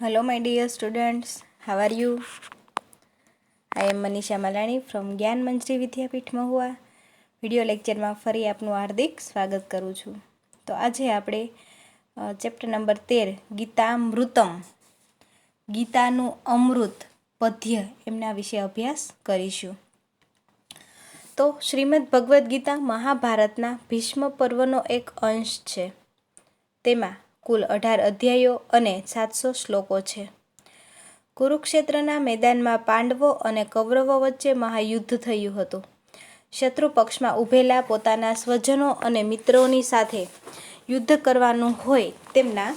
Hello, my dear students. How are you? I am Manisha Malani from જ્ઞાન મંજરી વિદ્યાપીઠ Mahuva. Video લેક્ચરમાં ફરી આપનું હાર્દિક સ્વાગત કરું છું. તો આજે આપણે ચેપ્ટર નંબર 13 ગીતામૃતમ, ગીતાનું અમૃત પદ્ય એમના વિશે અભ્યાસ કરીશું. તો શ્રીમદ ભગવદ્ ગીતા મહાભારતના ભીષ્મ પર્વનો એક અંશ છે. તેમાં કુલ 18 અધ્યાયો અને 700 શ્લોકો છે. કુરુક્ષેત્રના મેદાનમાં પાંડવો અને કૌરવો વચ્ચે મહાયુદ્ધ થયું હતું. શત્રુ પક્ષમાં ઊભેલા પોતાના સ્વજનો અને મિત્રોની સાથે યુદ્ધ કરવાનું હોય તેમના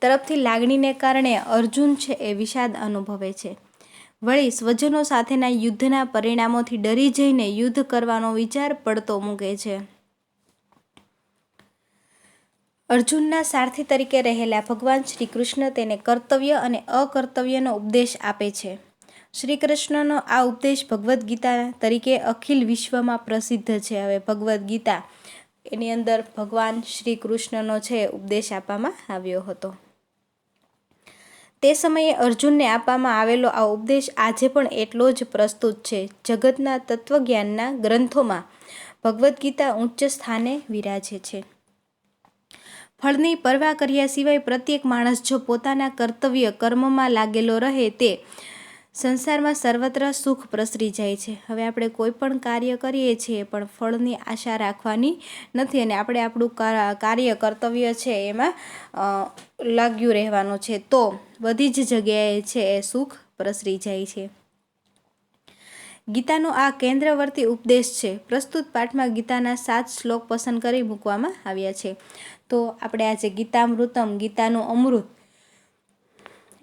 તરફથી લાગણીને કારણે અર્જુન છે એ વિષાદ અનુભવે છે. વળી સ્વજનો સાથેના યુદ્ધના પરિણામોથી ડરી જઈને યુદ્ધ કરવાનો વિચાર પડતો મૂકે છે. અર્જુનના સારથી તરીકે રહેલા ભગવાન શ્રી કૃષ્ણ તેને કર્તવ્ય અને અકર્તવ્યનો ઉપદેશ આપે છે. શ્રી કૃષ્ણનો આ ઉપદેશ ભગવદ્ ગીતા તરીકે અખિલ વિશ્વમાં પ્રસિદ્ધ છે. હવે ભગવદ્ ગીતા એની અંદર ભગવાન શ્રી કૃષ્ણનો છે ઉપદેશ આપવામાં આવ્યો હતો. તે સમયે અર્જુનને આપવામાં આવેલો આ ઉપદેશ આજે પણ એટલો જ પ્રસ્તુત છે. જગતના તત્વજ્ઞાનના ગ્રંથોમાં ભગવદ્ ગીતા ઉચ્ચ સ્થાને વિરાજે છે. ફળની પરવા કર્યા સિવાય પ્રત્યેક માણસ જો પોતાના કર્તવ્ય કર્મમાં લાગેલો રહે તે સંસારમાં સર્વત્ર સુખ પ્રસરી જાય છે. હવે આપણે કોઈ પણ કાર્ય કરીએ છીએ પણ ફળની આશા રાખવાની નથી અને આપણે આપણું કાર્ય કર્તવ્ય છે એમાં લાગ્યું રહેવાનું છે તો બધી જ જગ્યાએ છે એ સુખ પ્રસરી જાય છે. ગીતાનો આ કેન્દ્રવર્તી ઉપદેશ છે. પ્રસ્તુત પાઠમાં ગીતાના 7 શ્લોક પસંદ કરી મૂકવામાં આવ્યા છે. તો આપણે આજે ગીતામૃતમ, ગીતાનું અમૃત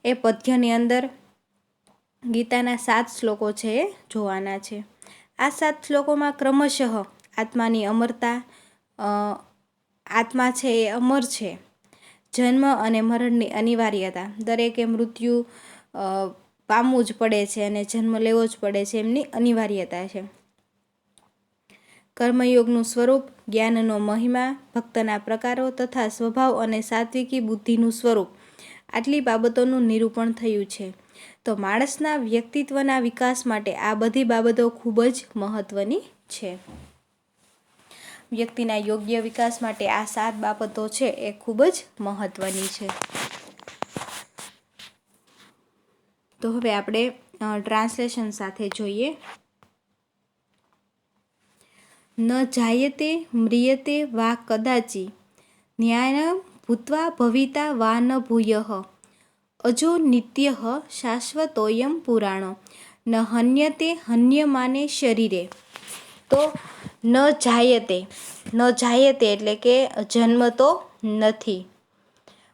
એ પદ્યની અંદર ગીતાના 7 શ્લોકો છે એ જોવાના છે. આ 7 શ્લોકોમાં ક્રમશઃ આત્માની અમરતા, આત્મા છે એ અમર છે, જન્મ અને મરણની અનિવાર્યતા, દરેકે મૃત્યુ પામવું જ પડે છે અને જન્મ લેવો જ પડે છે એમની અનિવાર્યતા છે, કર્મયોગનું સ્વરૂપ, જ્ઞાનનો મહિમા, ભક્તના પ્રકારો તથા સ્વભાવ અને સાત્વિકી બુદ્ધિનું સ્વરૂપ, આટલી બાબતોનું નિરૂપણ થયું છે. તો માણસના વ્યક્તિત્વના વિકાસ માટે આ બધી બાબતો ખૂબ જ મહત્વની છે. વ્યક્તિના યોગ્ય વિકાસ માટે આ 7 બાબતો છે એ ખૂબ જ મહત્વની છે. તો હવે આપણે ટ્રાન્સલેશન સાથે જોઈએ. ન જાયતે મ્રિયતે વા કદાચિ ન્યાયં ભૂત્વા ભવિતા વા ન ભૂયઃ અજો નિત્યઃ શાશ્વતોયમ પુરાણો ન હન્યતે હન્યમાને શરીરે. તો ન જાયતે એટલે કે જન્મતો નથી,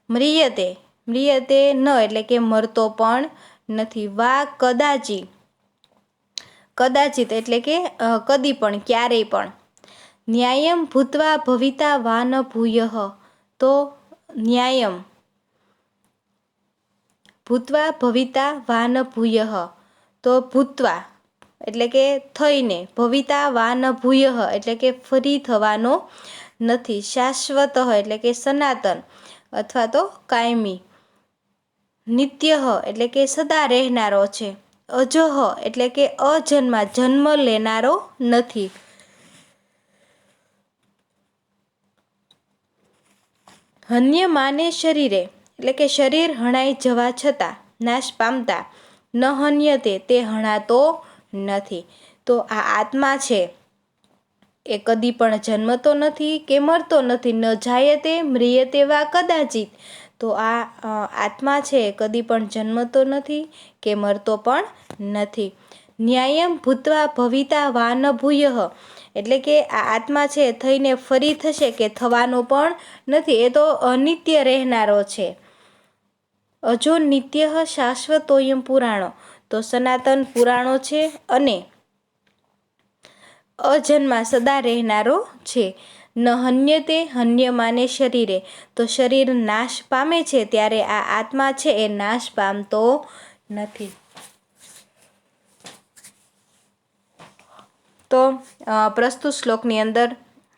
મ્રિયતે ન એટલે કે મરતો પણ નથી, વા કદાચિત એટલે કે કદી પણ, ક્યારેય પણ, ન્યાયમ ભૂત્વા ભવિતા વા ન ભૂયઃ તો ન્યાયમ ભૂત્વા ભવિતા વા ન ભૂયઃ તો ભૂત્વા એટલે કે થઈને, ભવિતા વા ન ભૂયઃ એટલે કે ફરી થવાનો નથી, શાશ્વત એટલે કે સનાતન અથવા તો કાયમી, નિત્યઃ એટલે કે સદા રહેનારો છે, અજઃ એટલે કે અજન્મા જન્મ લેનારો નથી, હન્યમાને શરીરે એટલે કે શરીર હણાઈ જવા છતાં, નાશ પામતા, ન હન્યતે તે હણાતો નથી. તો આ આત્મા છે એ કદી પણ જન્મતો નથી કે મરતો નથી. ન જાયતે મ્રિયતે વા કદાચિત તો આ આત્મા છે કદી પણ જન્મતો નથી કે મરતો પણ નથી. ન્યાયમ ભૂત્વા ભવિતા વા ન ભૂયઃ એટલે કે આ આત્મા છે થઈને ફરી થશે કે થવાનો પણ નથી, એ તો અનિત્ય રહેનારો છે. અજો નિત્યઃ શાશ્વતોયમ પુરાણો તો સનાતન પુરાણો છે અને અજન્મા સદા રહેનારો છે. ન હન્યતે હન્યમાને શરીરે તો શરીર નાશ પામે છે ત્યારે આ આત્મા છે એ નાશ પામતો નથી. તો પ્રસ્તુત શ્લોકની અંદર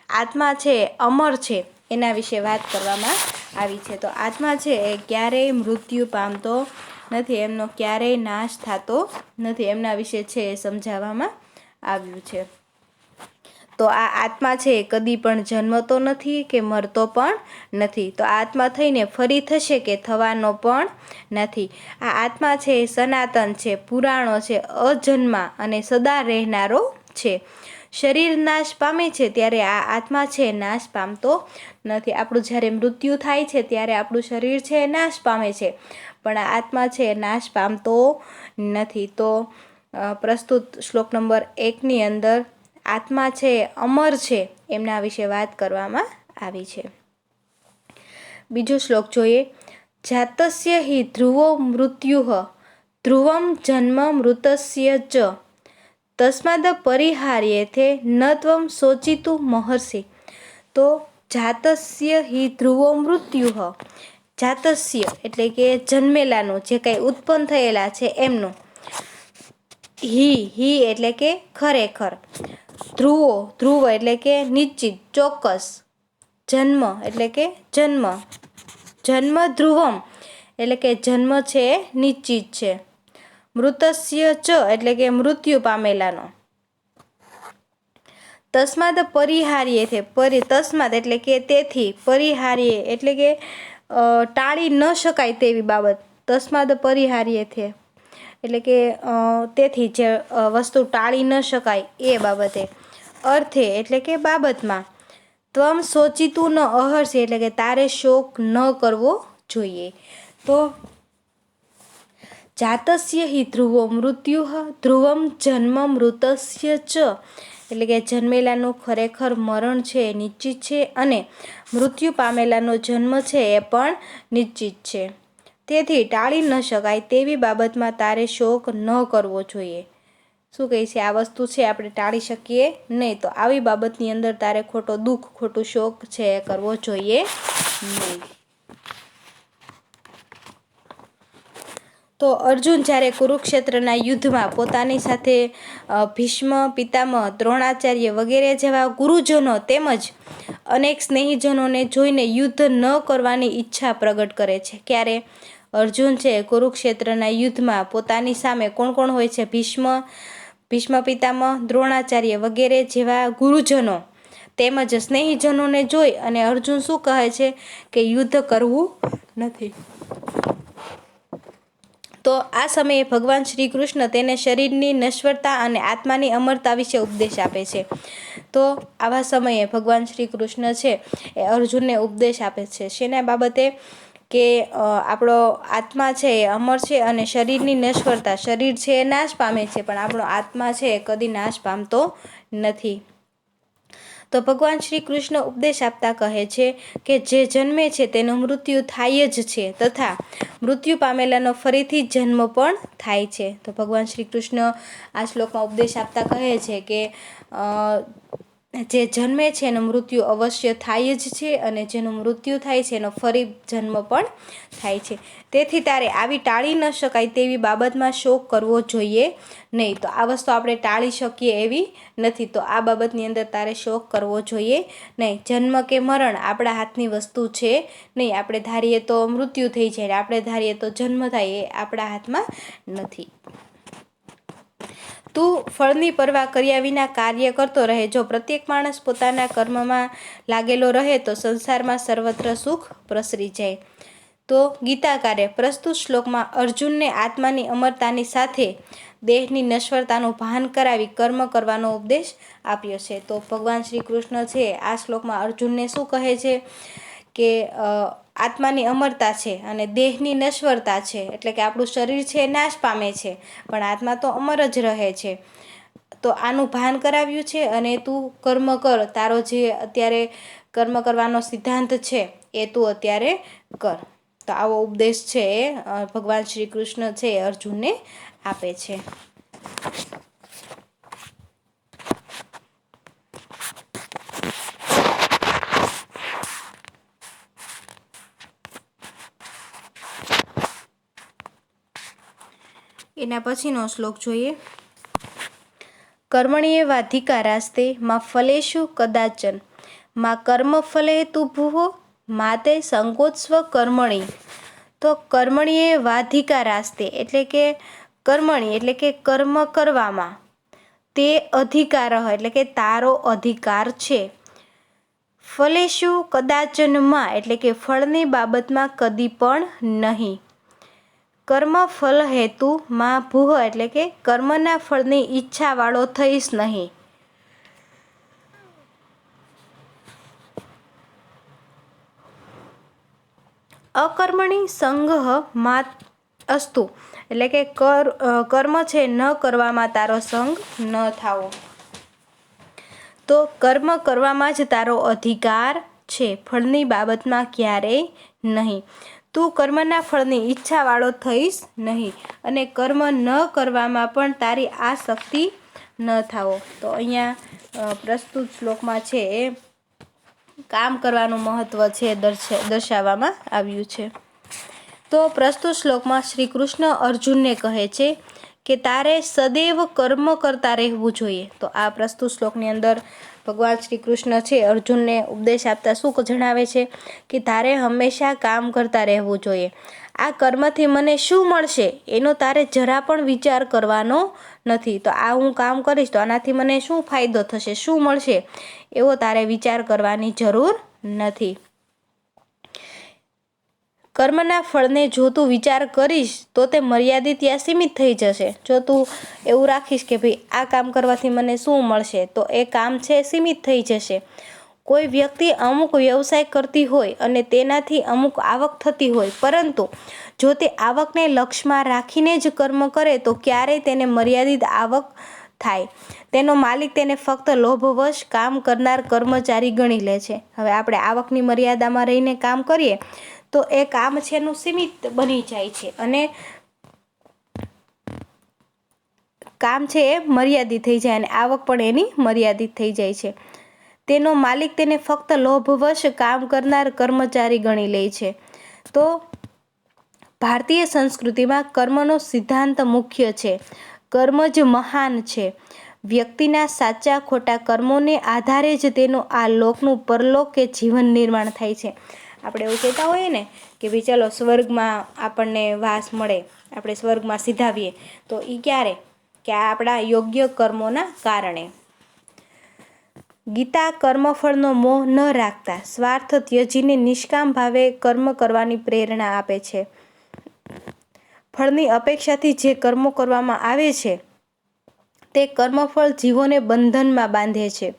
આત્મા છે અમર છે એના વિશે વાત કરવામાં આવી છે. તો આત્મા છે એ ક્યારેય મૃત્યુ પામતો નથી, એમનો ક્યારેય નાશ થતો નથી, એમના વિશે છે એ સમજાવવામાં આવ્યું છે. તો આ આત્મા છે એ કદી પણ જન્મતો નથી કે મરતો પણ નથી. તો આ આત્મા થઈને ફરી થશે કે થવાનો પણ નથી. આ આત્મા છે એ સનાતન છે, પુરાણો છે, અજન્મા અને સદા રહેનારો છે. શરીર નાશ પામે છે ત્યારે આ આત્મા છે નાશ પામતો નથી. આપણું જ્યારે મૃત્યુ થાય છે ત્યારે આપણું શરીર છે એ નાશ પામે છે, પણ આ આત્મા છે એ નાશ પામતો નથી. તો પ્રસ્તુત શ્લોક નંબર 1ની અંદર આત્મા છે અમર છે એમના વિશે વાત કરવામાં આવી છે. બીજો શ્લોક જોઈએ. જાતસ્ય હિ ધ્રુવો મૃત્યુઃ ધ્રુવમ જન્મ મૃતસ્ય ચ તસ્માદ પરિહાર્યેથે ન ત્વમ શોચિતું મહર્ષિ. તો જાતસ્ય હિ ધ્રુવો મૃત્યુઃ, જાતસ્ય એટલે કે જન્મેલાનું, જે કંઈ ઉત્પન્ન થયેલા છે એમનું, હિ એટલે કે ખરેખર, ધ્રુવો ધ્રુવ એટલે કે નિશ્ચિત ચોક્કસ, જન્મ એટલે કે જન્મ, જન્મ ધ્રુવમ એટલે કે જન્મ છે નિશ્ચિત છે, મૃતસ્ય ચ એટલે કે મૃત્યુ પામેલાનો, તસ્માદ પરિહાર્ય છે, તસ્માદ એટલે કે તેથી, પરિહાર્ય એટલે કે ટાળી ન શકાય તેવી બાબત, તસ્માદ પરિહાર્ય છે એટલે કે તેથી જે વસ્તુ ટાળી ન શકાય એ બાબતે, અર્થે એટલે કે બાબતમાં, ત્વમ શોચિતું ન અહર્ષિ એટલે કે તારે શોક ન કરવો જોઈએ. તો જાતસ્ય હિ ધ્રુવો મૃત્યુઃ ધ્રુવમ જન્મ મૃતસ્ય ચ એટલે કે જન્મેલાનું ખરેખર મરણ છે એ નિશ્ચિત છે અને મૃત્યુ પામેલાનો જન્મ છે એ પણ નિશ્ચિત છે. તેથી ટાળી ન શકાય તેવી બાબતમાં તારે શોક ન કરવો જોઈએ. શું કહે છે? આ વસ્તુ છે આપણે ટાળી શકીએ નહીં, તો આવી બાબતની અંદર તારે ખોટો દુઃખ, ખોટું શોક છે એ કરવો જોઈએ નહીં. તો અર્જુન જ્યારે કુરુક્ષેત્રના યુદ્ધમાં પોતાની સાથે ભીષ્મ, પિતામહ, દ્રોણાચાર્ય વગેરે જેવા ગુરુજનો તેમજ અનેક સ્નેહીજનોને જોઈને યુદ્ધ ન કરવાની ઈચ્છા પ્રગટ કરે છે. ક્યારે? અર્જુન છે કુરુક્ષેત્રના યુદ્ધમાં પોતાની સામે કોણ કોણ હોય છે? ભીષ્મ પિતામહ, દ્રોણાચાર્ય વગેરે જેવા ગુરુજનો તેમજ સ્નેહીજનોને જોઈ અને અર્જુન શું કહે છે કે યુદ્ધ કરવું નથી. તો આ સમયે ભગવાન શ્રી કૃષ્ણ તેને શરીરની નશ્વરતા અને આત્માની અમરતા વિશે ઉપદેશ આપે છે. તો આવા સમયે ભગવાન શ્રી કૃષ્ણ છે એ અર્જુનને ઉપદેશ આપે છે. શેના બાબતે? કે આપણો આત્મા છે એ અમર છે અને શરીરની નશ્વરતા, શરીર છે એ નાશ પામે છે પણ આપણો આત્મા છે એ કદી નાશ પામતો નથી. તો ભગવાન શ્રી કૃષ્ણ ઉપદેશ આપતા કહે છે કે જે જન્મે છે તેનું મૃત્યુ થાય જ છે તથા મૃત્યુ પામેલાનો ફરીથી જન્મ પણ થાય છે. તો ભગવાન શ્રી કૃષ્ણ આ શ્લોકમાં ઉપદેશ આપતા કહે છે કે જે જન્મે છે એનું મૃત્યુ અવશ્ય થાય જ છે અને જેનું મૃત્યુ થાય છે એનો ફરી જન્મ પણ થાય છે. તેથી તારે આવી ટાળી ન શકાય તેવી બાબતમાં શોક કરવો જોઈએ નહીં. તો આ વસ્તુ આપણે ટાળી શકીએ એવી નથી, તો આ બાબતની અંદર તારે શોક કરવો જોઈએ નહીં. જન્મ કે મરણ આપણા હાથની વસ્તુ છે નહીં. આપણે ધારીએ તો મૃત્યુ થઈ જાય, આપણે ધારીએ તો જન્મ થાય, એ આપણા હાથમાં નથી. તું ફળની પરવા કર્યા વિના કાર્ય કરતો રહે. જો પ્રત્યેક માણસ પોતાના કર્મમાં લાગેલો રહે તો સંસારમાં સર્વત્ર સુખ પ્રસરી જાય. તો ગીતાકારે પ્રસ્તુત શ્લોકમાં અર્જુનને આત્માની અમરતાની સાથે દેહની નશ્વરતાનું ભાન કરાવી કર્મ કરવાનો ઉપદેશ આપ્યો છે. તો ભગવાન શ્રી કૃષ્ણ છે આ શ્લોકમાં અર્જુનને શું કહે છે કે આત્માની અમરતા છે અને દેહની નશ્વરતા છે, એટલે કે આપણું શરીર છે એ નાશ પામે છે પણ આત્મા તો અમર જ રહે છે. તો આનું ભાન કરાવ્યું છે અને તું કર્મ કર. તારો જે અત્યારે કર્મ કરવાનો સિદ્ધાંત છે એ તું અત્યારે કર. તો આવો ઉપદેશ છે એ ભગવાન શ્રી કૃષ્ણ છે એ અર્જુનને આપે છે. એના પછીનો શ્લોક જોઈએ. કર્મણ્યે વાધિકારાસ્તે માં ફલેષુ કદાચન માં કર્મ ફલે તું ભુવો માતે સંકોત્સ્વ કર્મણી, તો કર્મણીએ વાધિકારાસ્તે એટલે કે કર્મણી એટલે કે કર્મ કરવામાં, તે અધિકાર એટલે કે તારો અધિકાર છે. ફલેશુ કદાચન માં એટલે કે ફળની બાબતમાં કદી પણ નહીં. કર્મ ફલ હેતુ માં ભૂહ એટલે કે કર્મના ફળની ઈચ્છા વાળો થઈશ નહીં. અકર્મણી સંગહ માં અસ્તુ એટલે કે કર્મ છે ન કરવામાં તારો સંગ ન થાવો. તો કર્મ કરવામાં જ તારો અધિકાર છે, ફળની બાબતમાં ક્યારેય નહીં. તું કર્મના ફળની ઈચ્છા વાળો થઈશ નહીં અને કર્મ ન કરવામાં પણ તારી આસક્તિ ન થાવો. તો અહીંયા પ્રસ્તુત શ્લોકમાં છે એ કામ કરવાનું મહત્વ છે દર્શાવવામાં આવ્યું છે. તો પ્રસ્તુત શ્લોકમાં શ્રી કૃષ્ણ અર્જુનને કહે છે કે તારે સદૈવ કર્મ કરતા રહેવું જોઈએ. તો આ પ્રસ્તુત શ્લોકની અંદર ભગવાન શ્રી કૃષ્ણ છે અર્જુનને ઉપદેશ આપતા શું જણાવે છે કે તારે હંમેશા કામ કરતા રહેવું જોઈએ. આ કર્મથી મને શું મળશે એનો તારે જરા પણ વિચાર કરવાનો નથી. તો આ હું કામ કરીશ તો આનાથી મને શું ફાયદો થશે, શું મળશે, એવો તારે વિચાર કરવાની જરૂર નથી. કર્મના ફળને જો તું વિચાર કરીશ તો તે મર્યાદિત યા સીમિત થઈ જશે. જો તું એવું રાખીશ કે ભાઈ આ કામ કરવાથી મને શું મળશે, તો એ કામ છે સીમિત થઈ જશે. કોઈ વ્યક્તિ અમુક વ્યવસાય કરતી હોય અને તેનાથી અમુક આવક થતી હોય, પરંતુ જો તે આવકને લક્ષ્યમાં રાખીને જ કર્મ કરે તો ક્યારેય તેને મર્યાદિત આવક થાય. તેનો માલિક તેને ફક્ત લોભવશ કામ કરનાર કર્મચારી ગણી લે છે. હવે આપણે આવકની મર્યાદામાં રહીને કામ કરીએ તો એ કામ છે એનું સીમિત બની જાય છે અને કામ છે એ મર્યાદિત થઈ જાય અને આવક પણ એની મર્યાદિત થઈ જાય છે. તેનો માલિક તેને ફક્ત લોભવશ કામ કરનાર કર્મચારી ગણી લે છે. તો ભારતીય સંસ્કૃતિમાં કર્મનો સિદ્ધાંત મુખ્ય છે. કર્મ જ મહાન છે. વ્યક્તિના સાચા ખોટા કર્મોને આધારે જ તેનું આ લોકનું પરલોક કે જીવન નિર્માણ થાય છે. આપણે એવું કહેતા હોઈએ ને કે ભાઈ ચાલો સ્વર્ગમાં આપણને વાસ મળે, આપણે સ્વર્ગમાં સીધાવીએ, તો એ ક્યારે કે આપણા યોગ્ય કર્મોના કારણે. ગીતા કર્મફળનો મોહ ન રાખતા સ્વાર્થ ત્યજીને નિષ્કામ ભાવે કર્મ કરવાની પ્રેરણા આપે છે. ફળની અપેક્ષાથી જે કર્મો કરવામાં આવે છે તે કર્મફળ જીવોને બંધનમાં બાંધે છે.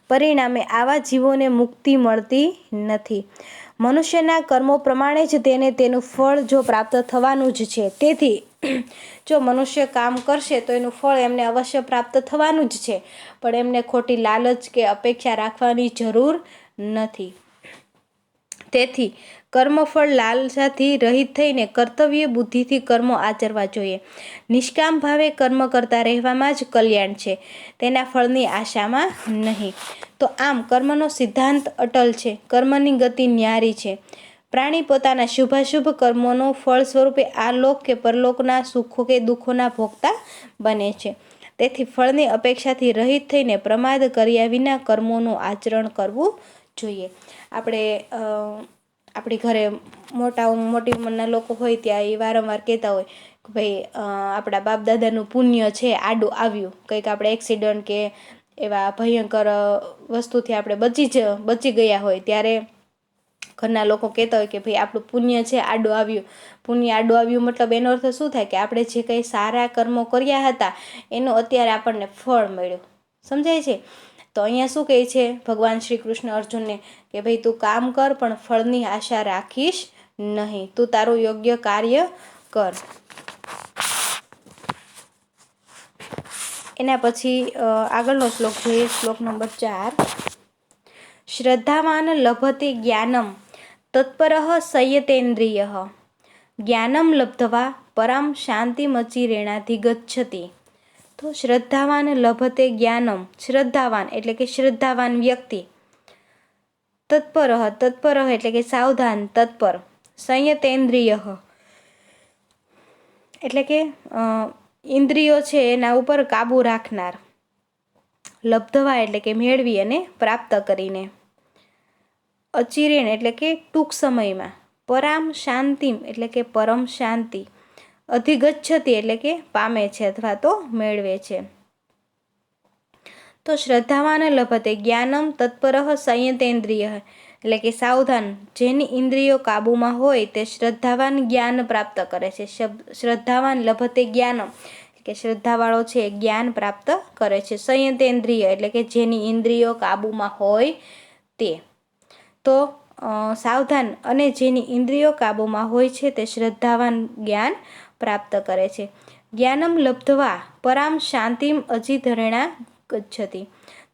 પરિણામે આવા જીવોને મુક્તિ મળતી નથી. મનુષ્યના કર્મો પ્રમાણે જ તેને તેનું ફળ જો પ્રાપ્ત થવાનું જ છે. તેથી જો મનુષ્ય કામ કરશે તો એનું ફળ એમને અવશ્ય પ્રાપ્ત થવાનું જ છે, પણ એમને ખોટી લાલચ કે અપેક્ષા રાખવાની જરૂર નથી. તેથી કર્મફળ લાલસાથી રહિત થઈને કર્તવ્ય બુદ્ધિથી કર્મો આચરવા જોઈએ. નિષ્કામ ભાવે કર્મ કરતા રહેવામાં જ કલ્યાણ છે, તેના ફળની આશામાં નહીં. તો આમ કર્મનો સિદ્ધાંત અટલ છે. કર્મની ગતિ ન્યારી છે. પ્રાણી પોતાના શુભાશુભ કર્મોનું ફળ સ્વરૂપે આ લોક કે પરલોકના સુખો કે દુઃખોના ભોગતા બને છે. તેથી ફળની અપેક્ષાથી રહિત થઈને પ્રમાદ કર્યા વિના કર્મોનું આચરણ કરવું જોઈએ. આપણે આપણી ઘરે મોટી ઉંમરના લોકો હોય ત્યાં એ વારંવાર કહેતા હોય કે ભાઈ આપણા બાપ દાદાનું પુણ્ય છે આડું આવ્યું, કંઈક આપણે એક્સિડન્ટ કે એવા ભયંકર વસ્તુથી આપણે બચી ગયા હોય ત્યારે ઘરના લોકો કહેતા હોય કે ભાઈ આપણું પુણ્ય છે આડું આવ્યું. પુણ્ય આડું આવ્યું મતલબ એનો અર્થ શું થાય કે આપણે જે કંઈ સારા કર્મો કર્યા હતા એનું અત્યારે આપણને ફળ મળ્યું. સમજાય છે? તો અહીંયા શું કહે છે ભગવાન શ્રી કૃષ્ણ અર્જુનને કે ભાઈ તું કામ કર પણ ફળની આશા રાખીશ નહીં. તું તારું યોગ્ય કાર્ય કર. એના પછી આગળનો શ્લોક જોઈએ, શ્લોક નંબર 4. શ્રદ્ધાવાન લભતે જ્ઞાનમ તત્પરઃ સંયતેન્દ્રિયઃ જ્ઞાનમ લબ્ધવા પરામ શાંતિમચિરેણાધિગચ્છતિ. તો શ્રદ્ધાવાન લભતે જ્ઞાનમ, શ્રદ્ધાવાન એટલે કે શ્રદ્ધાવાન વ્યક્તિ, તત્પરઃ એટલે કે સાવધાન, તત્પર, સંયતેન્દ્રિયઃ એટલે કે ઇન્દ્રિયો છે એના ઉપર કાબુ રાખનાર, લબ્ધવા એટલે કે મેળવી અને પ્રાપ્ત કરીને, અચિરેણ એટલે કે ટૂંક સમયમાં, પરામ શાંતિમ એટલે કે પરમ શાંતિ, અધિગચ્છતિ એટલે કે પામે છે અથવા તો મેળવે છે. તો શ્રદ્ધાવાન લભતે જ્ઞાનમ તત્પરઃ સંયતેન્દ્રિય એટલે કે સાવધાન, જેની ઇન્દ્રિયો કાબૂમાં હોય તે શ્રદ્ધાવાન જ્ઞાન પ્રાપ્ત કરે છે. શ્રદ્ધાવાન લભતે જ્ઞાનમ કે શ્રદ્ધાવાળો છે જ્ઞાન પ્રાપ્ત કરે છે. સંયતેન્દ્રિય એટલે કે જેની ઇન્દ્રિયો કાબૂમાં હોય તે. તો સાવધાન અને જેની ઇન્દ્રિયો કાબૂમાં હોય છે તે શ્રદ્ધાવાન જ્ઞાન પ્રાપ્ત કરે છે. જ્ઞાનમ લબ્ધવા પરામ શાંતિમ અધિધરેણા ગચ્છતિ.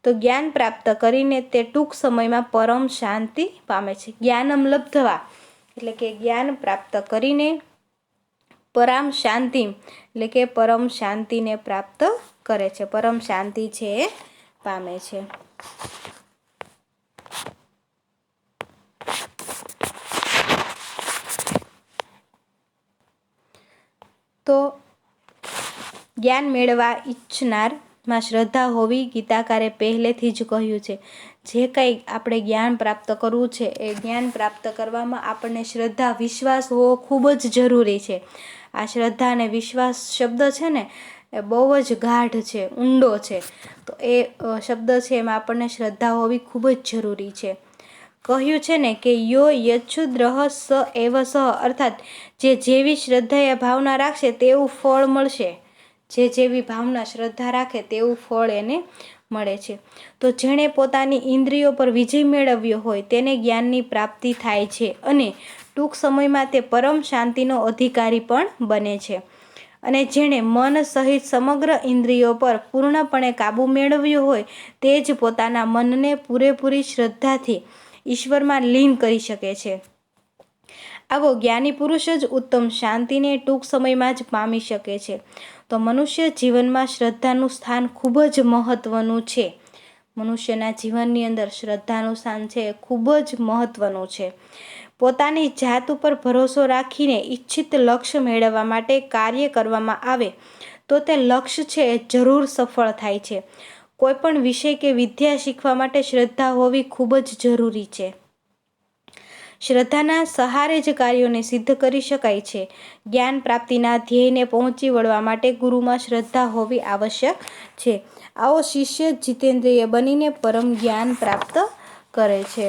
તો જ્ઞાન પ્રાપ્ત કરીને તે ટૂંક સમયમાં પરમ શાંતિ પામે છે. જ્ઞાનમ લબ્ધવા એટલે કે જ્ઞાન પ્રાપ્ત કરીને પરામ શાંતિ એટલે કે પરમ શાંતિને પ્રાપ્ત કરે છે, પરમ શાંતિ છે એ પામે છે. તો જ્ઞાન મેળવવા ઈચ્છનારમાં શ્રદ્ધા હોવી ગીતાકારે પહેલેથી જ કહ્યું છે. જે કંઈ આપણે જ્ઞાન પ્રાપ્ત કરવું છે એ જ્ઞાન પ્રાપ્ત કરવામાં આપણને શ્રદ્ધા, વિશ્વાસ હોવો ખૂબ જ જરૂરી છે. આ શ્રદ્ધા અને વિશ્વાસ શબ્દ છે ને એ બહુ જ ગાઢ છે, ઊંડો છે. તો એ શબ્દ છે એમાં આપણને શ્રદ્ધા હોવી ખૂબ જ જરૂરી છે. કહ્યું છે ને કે યો યચ્છુદ્રહ સ એવ સહ, અર્થાત જે જેવી શ્રદ્ધા ભાવના રાખશે તેવું ફળ મળશે. જે જેવી ભાવના શ્રદ્ધા રાખે તેવું ફળ એને મળે છે. તો જેણે પોતાની ઇન્દ્રિયો પર વિજય મેળવ્યો હોય તેને જ્ઞાનની પ્રાપ્તિ થાય છે અને ટૂંક સમયમાં તે પરમ શાંતિનો અધિકારી પણ બને છે. અને જેણે મન સહિત સમગ્ર ઇન્દ્રિયો પર પૂર્ણપણે કાબૂ મેળવ્યો હોય તે જ પોતાના મનને પૂરેપૂરી શ્રદ્ધાથી ઈશ્વરમાં લીન કરી શકે છે. આવો જ્ઞાની પુરુષ જ ઉત્તમ શાંતિને ટૂંક સમયમાં જ પામી શકે છે. તો મનુષ્ય જીવનમાં શ્રદ્ધાનું સ્થાન ખૂબ જ મહત્ત્વનું છે. મનુષ્યના જીવનની અંદર શ્રદ્ધાનું સ્થાન છે એ ખૂબ જ મહત્ત્વનું છે. પોતાની જાત ઉપર ભરોસો રાખીને ઈચ્છિત લક્ષ્ય મેળવવા માટે કાર્ય કરવામાં આવે તો તે લક્ષ્ય છે એ જરૂર સફળ થાય છે. કોઈ પણ વિષય કે વિદ્યા શીખવા માટે શ્રદ્ધા હોવી ખૂબ જ જરૂરી છે. શ્રદ્ધાના સહારે જ કાર્યોને સિદ્ધ કરી શકાય છે. જ્ઞાન પ્રાપ્તિના ધ્યેયને પહોંચી વળવા માટે ગુરુમાં શ્રદ્ધા હોવી આવશ્યક છે. આવો શિષ્ય જીતેન્દ્રિય બનીને પરમ જ્ઞાન પ્રાપ્ત કરે છે.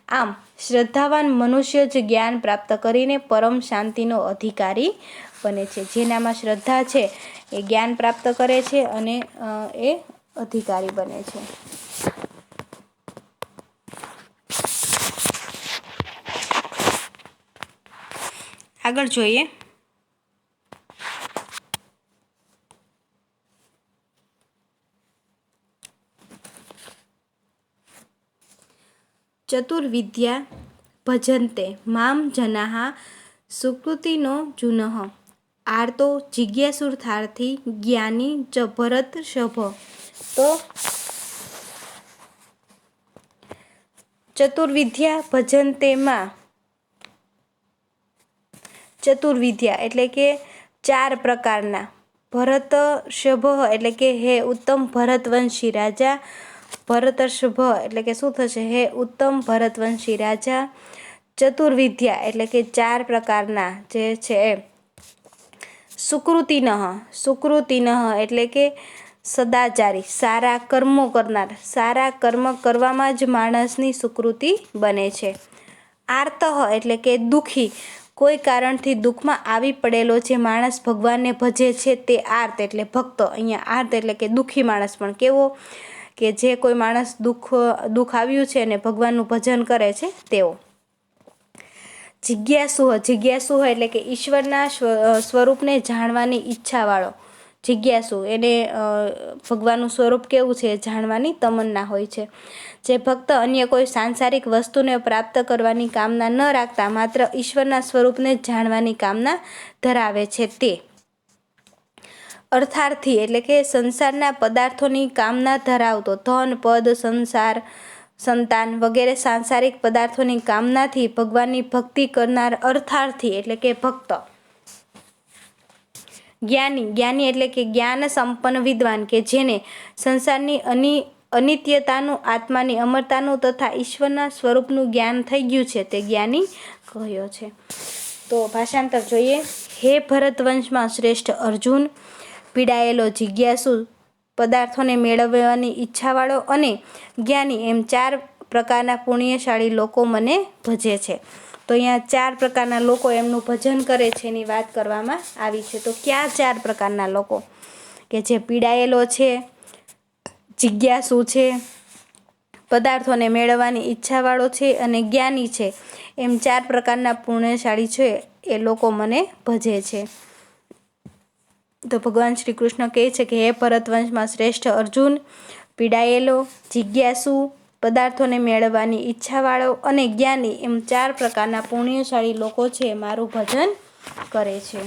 આમ શ્રદ્ધાવાન મનુષ્ય જ જ્ઞાન પ્રાપ્ત કરીને પરમ શાંતિનો અધિકારી બને છે. જેનામાં શ્રદ્ધા છે એ જ્ઞાન પ્રાપ્ત કરે છે અને એ અધિકારી બને છે. આગળ જોઈએ. ચતુર્વિદ્યા ભજન્તે મામ જનાઃ સુકૃતિનો જુનઃ આર્તો જિજ્ઞાસુર્થાર્થી જ્ઞાની ચ ભરત સભ. તો ચતુર્વિદ્યા ભજન્તેમાં ચતુર્વિદ્યા એટલે કે 4 પ્રકારના, ભરતર્ષભ એટલે કે હે ઉત્તમ ભરતવંશી રાજા, ભરતર્ષભ એટલે કે શું થશે? હે ઉત્તમ ભરતવંશી રાજા. ચતુર્વિદ્યા એટલે કે 4 પ્રકારના જે છે સુકૃતિનઃ, સુકૃતિનઃ એટલે કે સદાચારી, સારા કર્મો કરનાર, સારા કર્મ કરવામાં જ માણસની સુકૃતિ બને છે. આર્તઃ એટલે કે દુઃખી, કોઈ કારણથી દુઃખમાં આવી પડેલો જે માણસ ભગવાનને ભજે છે તે આર્ત એટલે ભક્ત. અહીંયા આર્ત એટલે કે દુઃખી માણસ પણ કેવો? કે જે કોઈ માણસ દુઃખ આવ્યું છે અને ભગવાનનું ભજન કરે છે તેવો. જિજ્ઞાસુ, જિજ્ઞાસુ એટલે કે ઈશ્વરના સ્વરૂપને જાણવાની ઈચ્છાવાળો. જિજ્ઞાસુ એને ભગવાનનું સ્વરૂપ કેવું છે જાણવાની તમન્ના હોય છે. જે ભક્ત અન્ય કોઈ સાંસારિક વસ્તુને પ્રાપ્ત કરવાની કામના ન રાખતા માત્ર ઈશ્વરના સ્વરૂપને જાણવાની કામના ધરાવે છે તે. અર્થાર્થી એટલે કે સંસારના પદાર્થોની કામના ધરાવતો, ધન, પદ, સંસાર, સંતાન વગેરે સાંસારિક પદાર્થોની કામનાથી ભગવાનની ભક્તિ કરનાર અર્થાર્થી એટલે કે ભક્ત. જ્ઞાની, જ્ઞાની એટલે કે જ્ઞાન સંપન્ન વિદ્વાન કે જેને સંસારની અનિત્યતાનું, આત્માની અમરતાનું તથા ઈશ્વરના સ્વરૂપનું જ્ઞાન થઈ ગયું છે તે જ્ઞાની કહ્યો છે. તો ભાષાંતર જોઈએ. હે ભરતવંશમાં શ્રેષ્ઠ અર્જુન, પીડાયેલો, જિજ્ઞાસુ, પદાર્થોને મેળવવાની ઈચ્છાવાળો અને જ્ઞાની એમ 4 પ્રકારના પુણ્યશાળી લોકો મને ભજે છે. તો અહીંયા 4 પ્રકારના લોકો એમનું ભજન કરે છે એની વાત કરવામાં આવી છે. તો કયા 4 પ્રકારના લોકો? કે જે પીડાયેલો છે, જિજ્ઞાસુ છે, પદાર્થોને મેળવવાની ઈચ્છાવાળો છે અને જ્ઞાની છે. એમ 4 પ્રકારના પુણ્યશાળી છે એ લોકો મને ભજે છે. તો ભગવાન શ્રી કૃષ્ણ કહે છે કે હે ભરતવંશમાં શ્રેષ્ઠ અર્જુન, પીડાયેલો, જિજ્ઞાસુ, પદાર્થોને મેળવવાની ઈચ્છાવાળો અને જ્ઞાની એમ 4 પ્રકારના પુણ્યશાળી લોકો છે મારું ભજન કરે છે.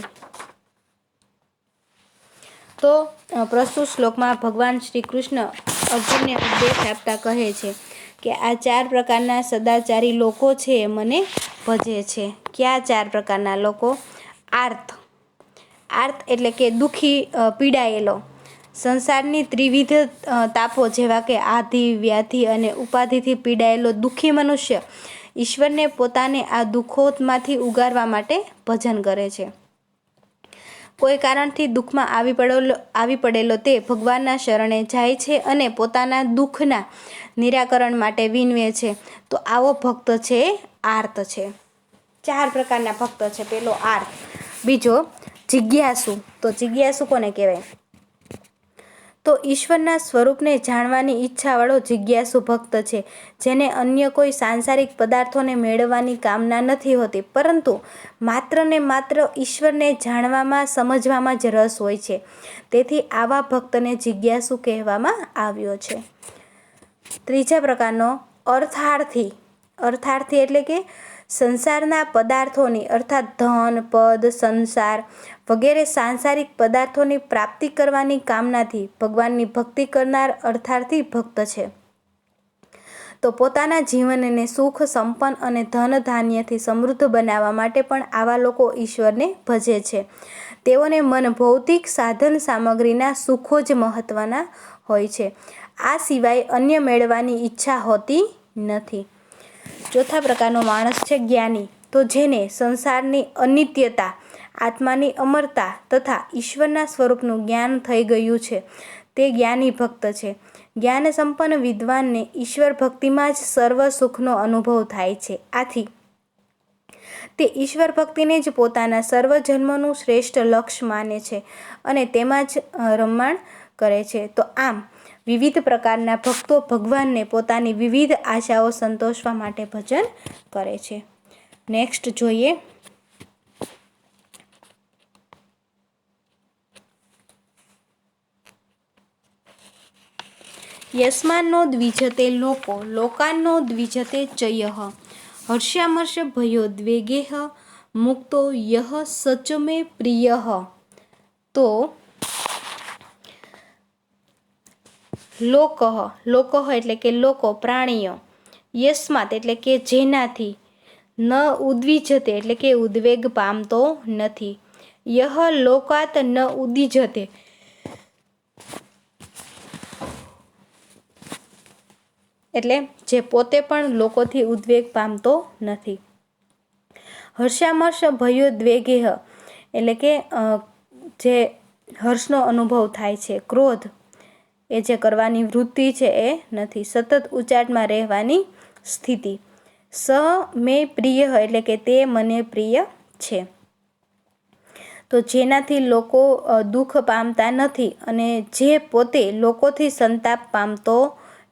તો પ્રસ્તુત શ્લોકમાં ભગવાન શ્રી કૃષ્ણ અર્જુનને ઉપદેશ આપતા કહે છે કે આ 4 પ્રકારના સદાચારી લોકો છે એ મને ભજે છે. કયા 4 પ્રકારના લોકો? આર્ત. આર્ત એટલે કે દુઃખી, પીડાયેલો, સંસારની ત્રિવિધ તાપો જેવા કે આધિ, વ્યાધિ અને ઉપાધિથી પીડાયેલો દુઃખી મનુષ્ય ઈશ્વરને પોતાને આ દુઃખોમાંથી ઉગારવા માટે ભજન કરે છે. કોઈ કારણથી દુઃખમાં આવી પડેલો તે ભગવાનના શરણે જાય છે અને પોતાના દુઃખના નિરાકરણ માટે વિનવે છે. તો આવો ભક્ત છે આર્ત છે. 4 પ્રકારના ભક્ત છે. પેલો આર્ત. બીજો જિજ્ઞાસુ. તો જિજ્ઞાસુ કોને કહેવાય? તો ઈશ્વરના સ્વરૂપને જાણવાની ઈચ્છાવાળો જિજ્ઞાસુ ભક્ત છે, જેને અન્ય કોઈ સાંસારિક પદાર્થોને મેળવવાની કામના નથી હોતી, પરંતુ માત્ર ને માત્ર ઈશ્વરને જાણવામાં, સમજવામાં જ રસ હોય છે. તેથી આવા ભક્તને જિજ્ઞાસુ કહેવામાં આવ્યો છે. ત્રીજા પ્રકારનો અર્થાર્થી. અર્થાર્થી એટલે કે સંસારના પદાર્થોની અર્થાત ધન, પદ, સંસાર વગેરે સાંસારિક પદાર્થોની પ્રાપ્તિ કરવાની કામનાથી ભગવાનની ભક્તિ કરનાર અર્થાર્થી ભક્ત છે. તો પોતાના જીવનને સુખ, સંપન્ન અને ધન ધાન્યથી સમૃદ્ધ બનાવવા માટે પણ આવા લોકો ઈશ્વરને ભજે છે. તેઓને મન ભૌતિક સાધન સામગ્રીના સુખો જ મહત્વના હોય છે. આ સિવાય અન્ય મેળવવાની ઈચ્છા હોતી નથી. ચોથા પ્રકારનો માણસ છે જ્ઞાની. તો જેને સંસારની અનિત્યતા, આત્માની અમરતા તથા ઈશ્વરના સ્વરૂપનું જ્ઞાન થઈ ગયું છે તે જ્ઞાની ભક્ત છે. જ્ઞાન સંપન્ન વિદ્વાનને ઈશ્વર ભક્તિમાં જ સર્વ સુખનો અનુભવ થાય છે. આથી તે ઈશ્વર ભક્તિને જ પોતાના સર્વ જન્મનું શ્રેષ્ઠ લક્ષ્ય માને છે અને તેમાં જ રમણ કરે છે. તો આમ વિવિધ પ્રકારના ભક્તો ભગવાનને પોતાની વિવિધ આશાઓ સંતોષવા માટે ભજન કરે છે. નેક્સ્ટ જોઈએ. યસ્માન્નો દ્વિજતે લોકો લોકાન્નો દ્વિજતે ચયઃ હર્ષ્યામર્ષ ભયોદ્વેગેઃ મુક્તો યઃ સચ મે પ્રિયઃ. તો લોક એટલે કે લોકો, પ્રાણીઓ, યસ્માત એટલે કે જેનાથી, ન ઉદ્વિજતે એટલે કે ઉદ્વેગ પામતો નથી, યહ લોકાત ન ઉદ્વિજતે એટલે જે પોતે પણ લોકોથી ઉદ્વેગ પામતો નથી, હર્ષામર્ષ ભયોદ્વેગેહ એટલે કે જે હર્ષનો અનુભવ થાય છે, ક્રોધ એ જે કરવાની વૃત્તિ છે એ નથી, સતત ઉચાટમાં રહેવાની સ્થિતિ, સ મે પ્રિય એટલે કે તે મને પ્રિય છે. તો જેનાથી લોકો દુઃખ પામતા નથી અને જે પોતે લોકોથી સંતાપ પામતો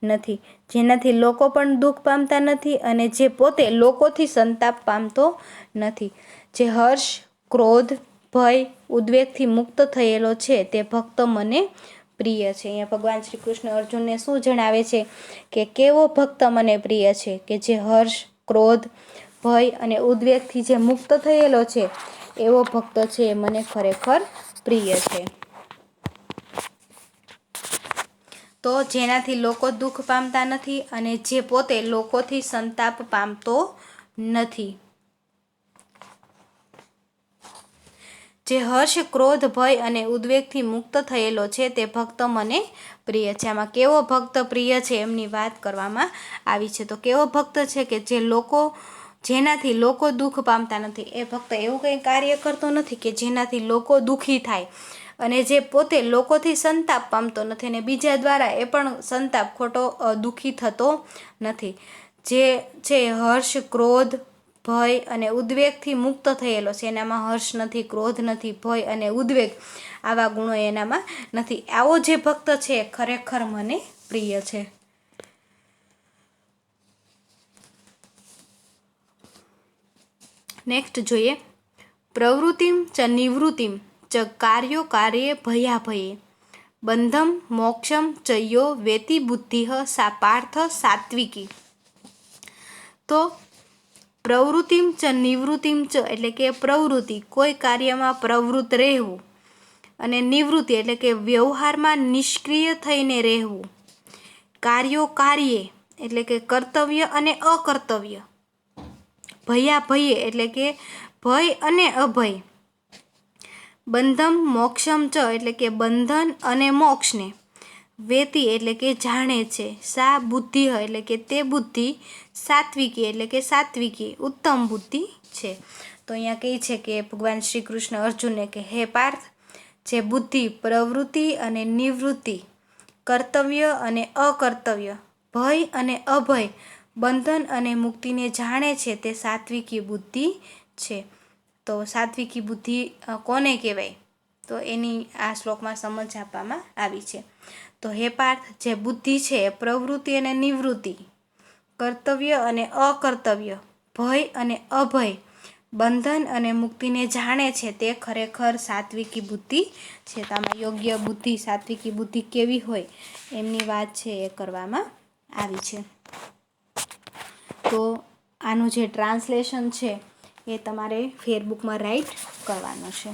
નથી, જેનાથી લોકો પણ દુઃખ પામતા નથી અને જે પોતે લોકોથી સંતાપ પામતો નથી, જે હર્ષ, ક્રોધ, ભય, ઉદ્વેગથી મુક્ત થયેલો છે તે ભક્ત મને પ્રિય છે. અહીંયા ભગવાન શ્રી કૃષ્ણ અર્જુનને શું જણાવે છે કે કેવો ભક્ત મને પ્રિય છે? કે જે હર્ષ, ક્રોધ, ભય અને ઉદ્વેગથી જે મુક્ત થયેલો છે એવો ભક્ત છે એ મને ખરેખર પ્રિય છે. તો જેનાથી લોકો દુઃખ પામતા નથી અને જે પોતે લોકોથી સંતાપ પામતો નથી. જે હર્ષ, ક્રોધ, ભય અને ઉદ્વેગથી મુક્ત થયેલો છે તે ભક્ત મને પ્રિય છે. આમાં કેવો ભક્ત પ્રિય છે એમની વાત કરવામાં આવી છે. તો કેવો ભક્ત છે કે જેનાથી લોકો દુઃખ પામતા નથી. એ ભક્ત એવું કંઈ કાર્ય કરતો નથી કે જેનાથી લોકો દુઃખી થાય, અને જે પોતે લોકોથી સંતાપ પામતો નથી અને બીજા દ્વારા એ પણ સંતાપ ખોટો દુઃખી થતો નથી. જે છે હર્ષ, ક્રોધ, ભય અને ઉદ્વેગથી મુક્ત થયેલો છે. એનામાં હર્ષ નથી, ક્રોધ નથી, ભય અને ઉદ્વેગ આવા ગુણો એનામાં નથી. આવો જે ભક્ત છે ખરેખર મને પ્રિય છે. નેક્સ્ટ જોઈએ, પ્રવૃત્તિમ ચ નિવૃત્તિમ ચ કાર્યો કાર્યે ભયાભયે બંધમ મોક્ષમ ચ યો વેતિ બુદ્ધિઃ સા પાર્થ સાત્વિકી. તો પ્રવૃત્તિમ ચ નિવૃત્તિમ ચ એટલે કે પ્રવૃત્તિ, કોઈ કાર્યમાં પ્રવૃત્ત રહેવું, અને નિવૃત્તિ એટલે કે વ્યવહારમાં નિષ્ક્રિય થઈને રહેવું. કાર્યો કાર્યે એટલે કે કર્તવ્ય અને અકર્તવ્ય. ભયાભયે એટલે કે ભય અને અભય. બંધમ મોક્ષમ ચ એટલે કે બંધન અને મોક્ષને. વેતિ એટલે કે જાણે છે. સા બુદ્ધિ એટલે કે તે બુદ્ધિ. સાત્વિકી એટલે કે સાત્વિકી ઉત્તમ બુદ્ધિ છે. તો અહીંયા કહે છે કે ભગવાન શ્રી કૃષ્ણ અર્જુનને કે હે પાર્થ, જે બુદ્ધિ પ્રવૃત્તિ અને નિવૃત્તિ, કર્તવ્ય અને અકર્તવ્ય, ભય અને અભય, બંધન અને મુક્તિને જાણે છે તે સાત્વિકી બુદ્ધિ છે. તો સાત્વિકી બુદ્ધિ કોને કહેવાય? તો એની આ શ્લોકમાં સમજ આપવામાં આવી છે. તો હે પાર્થ, જે બુદ્ધિ છે એ પ્રવૃત્તિ અને નિવૃત્તિ, કર્તવ્ય અને અકર્તવ્ય, ભય અને અભય, બંધન અને મુક્તિને જાણે છે તે ખરેખર સાત્વિકી બુદ્ધિ છે. તો આમાં યોગ્ય બુદ્ધિ, સાત્વિકી બુદ્ધિ કેવી હોય એમની વાત છે એ કરવામાં આવી છે. તો આનું જે ટ્રાન્સલેશન છે એ તમારે ફેરબુકમાં રાઇટ કરવાનું છે.